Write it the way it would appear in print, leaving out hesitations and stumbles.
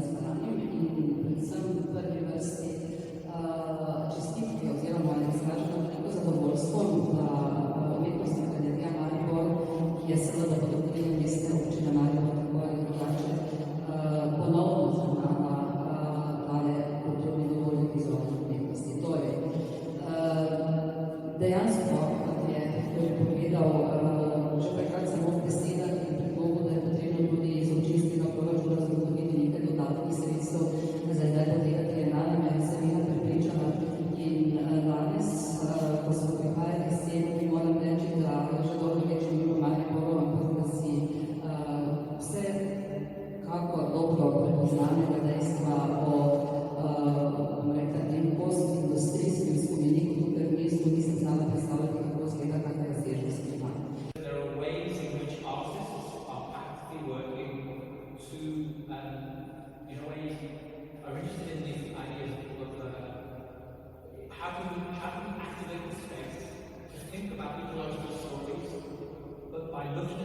razpravljanjem in predvsem v prvi vrsti čestitke oziroma izraženo veliko zadovoljstvo, da Umetnostna galerija Maribor, ki je seveda pod okriljem Mestne občine Maribor, tako ali drugače, ponovno zaznava tale kulturni dogodek vizualne umetnosti. Torej, dejansko, kot je povedal, že takrat samo v besedah in predlogu, da je potrebno tudi iz občinskega proračuna zagotoviti nekaj dodatnih sredstev za zdaj poteka trienale, me je seveda prepričana. In danes, ko smo prihajali k sceni, moram reči, da že dolgo več ni bilo Mariboru, ampak da si vse kako dobro prepoznanega dejstva o tem postindustrijskem spomeniku tukaj v mestu nisem znala predstavljati, kako izgleda kakšna razsežnost ima. There are ways in which artists are actively working to, in a way, are interested in these ideas of how can we activate the space to think about ecological stories, but by looking